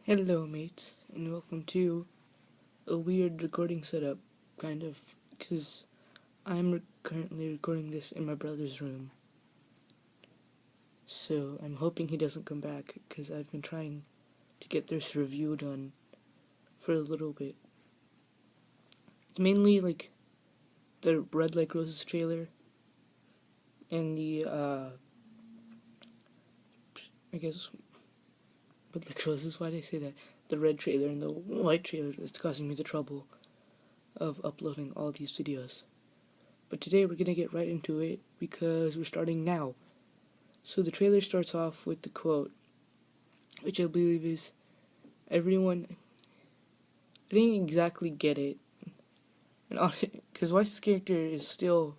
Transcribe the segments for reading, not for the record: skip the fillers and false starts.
Hello, mates, and welcome to a weird recording setup, kind of, because currently recording this in my brother's room. So I'm hoping he doesn't come back, because I've been trying to get this review done for a little bit. It's mainly like the Red Like Roses trailer and the, I guess, Red Like Roses, why did I say that? The red trailer and the white trailer that's causing me the trouble of uploading all these videos. But today we're gonna get right into it because we're starting now. So the trailer starts off with the quote, which I believe is, everyone, I didn't exactly get it, and because Weiss' character is still,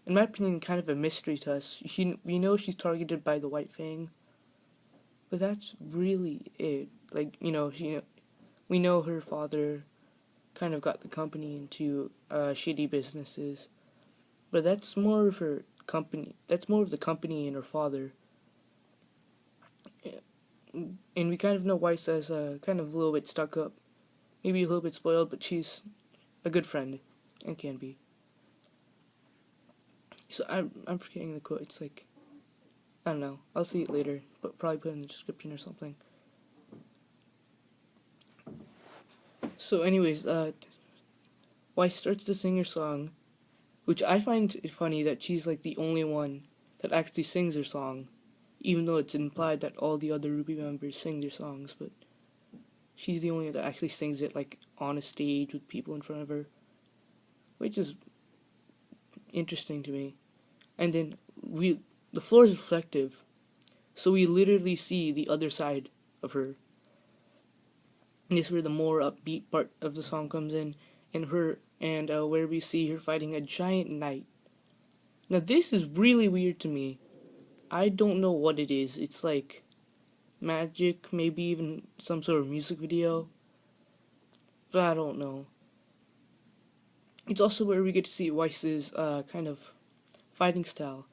in my opinion, kind of a mystery to us. We know she's targeted by the White Fang, but that's really it. Like, we know her father kind of got the company into shady businesses, but that's more of her company. That's more of the company and her father. And we kind of know Weiss as kind of a little bit stuck up, maybe a little bit spoiled, but she's a good friend, and can be. So I'm forgetting the quote. It's like, I don't know. I'll see it later, but probably put it in the description or something. So, anyways, Weiss starts to sing her song, which I find it funny that she's like the only one that actually sings her song, even though it's implied that all the other RWBY members sing their songs, but she's the only one that actually sings it like on a stage with people in front of her, which is interesting to me. And then the floor is reflective, so we literally see the other side of her. And this is where the more upbeat part of the song comes in, and where we see her fighting a giant knight. Now this is really weird to me. I don't know what it is. It's like magic, maybe even some sort of music video, but I don't know. It's also where we get to see Weiss's kind of fighting style.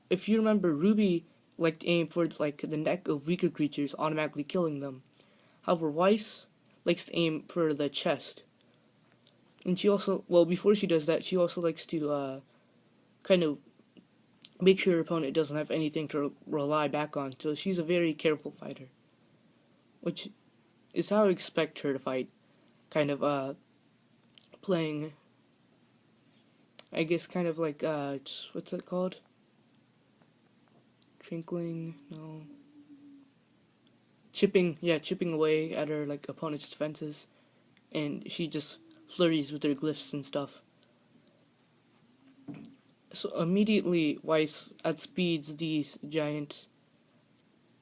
If you remember, RWBY liked to aim for like the neck of weaker creatures, automatically killing them. However, Weiss likes to aim for the chest. And she also, well, before she does that, she also likes to kind of make sure her opponent doesn't have anything to rely back on. So she's a very careful fighter, which is how I expect her to fight. Kind of playing, I guess, kind of like what's it called? Trinkling? No. Chipping away at her like opponent's defenses, and she just flurries with her glyphs and stuff. So immediately Weiss outspeeds these giant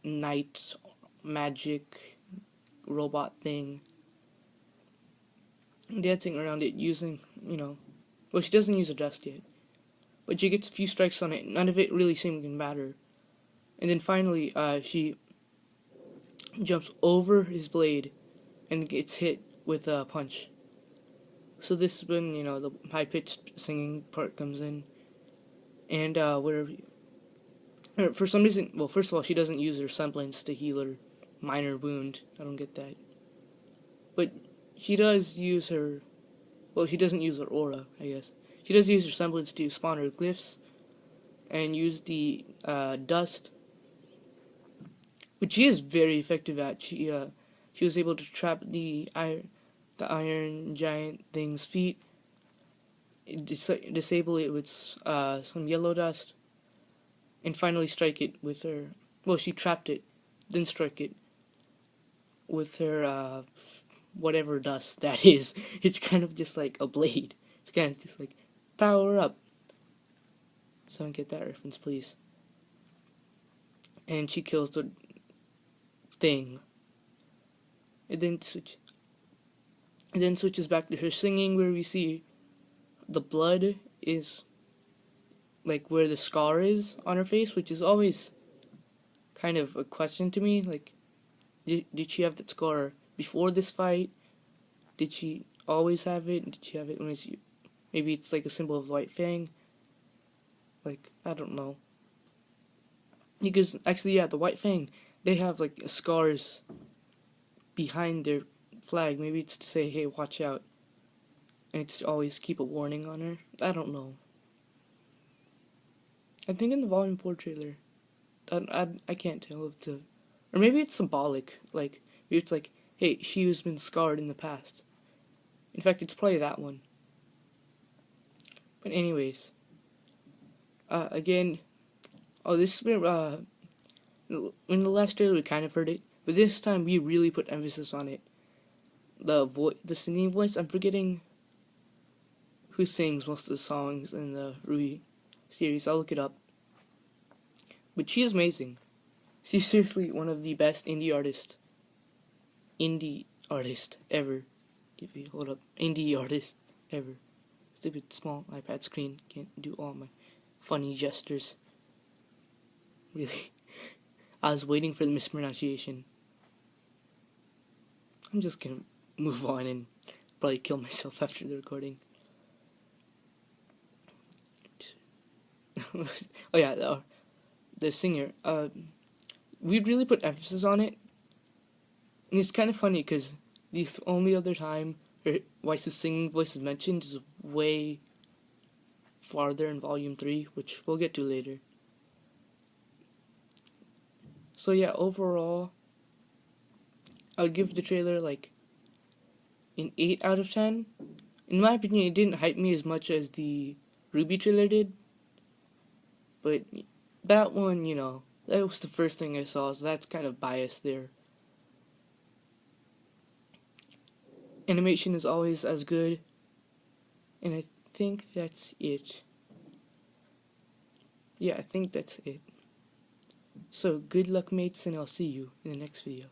knight magic robot thing, dancing around it using, well, she doesn't use her dust yet, but she gets a few strikes on it. None of it really seems to matter, and then finally she jumps over his blade and gets hit with a punch. So this is when, the high-pitched singing part comes in. And for some reason, well, first of all, she doesn't use her semblance to heal her minor wound. I don't get that. But she does use her, well, she doesn't use her aura, I guess. She does use her semblance to spawn her glyphs and use the dust, which she is very effective at. She was able to trap the iron giant thing's feet, disable it with some yellow dust, and finally strike it with her. Well, she trapped it, then strike it with her whatever dust that is. It's kind of just like a blade. It's kind of just like power up. Someone get that reference, please. And she kills the thing. It then switches back to her singing, where we see the blood is like where the scar is on her face, which is always kind of a question to me. Like, did she have that scar before this fight? Did she always have it? Did she have it when maybe it's like a symbol of the White Fang? Like, I don't know. Because actually, yeah, the White Fang, they have like scars behind their flag. Maybe it's to say, hey, watch out. And it's to always keep a warning on her. I don't know. I think in the Volume 4 trailer, I can't tell if the... Or maybe it's symbolic. Like, maybe it's like, hey, she has been scarred in the past. In fact, it's probably that one. But anyways. Again... Oh, this is where, in the last trailer we kind of heard it. But this time we really put emphasis on it. The singing voice, I'm forgetting who sings most of the songs in the RWBY series. I'll look it up. But she is amazing. She's seriously one of the best indie artists ever. If you hold up, indie artist ever. Stupid small iPad screen can't do all my funny gestures. Really, I was waiting for the mispronunciation. I'm just gonna move on and probably kill myself after the recording. Oh yeah, the singer. We really put emphasis on it, and it's kind of funny because the only other time Weiss's singing voice is mentioned is way farther in Volume 3, which we'll get to later. So yeah, overall, I would give the trailer like an 8 out of 10. In my opinion, it didn't hype me as much as the RWBY trailer did. But that one, you know, that was the first thing I saw, so that's kind of biased there. Animation is always as good. And I think that's it. Yeah, I think that's it. So, good luck, mates, and I'll see you in the next video.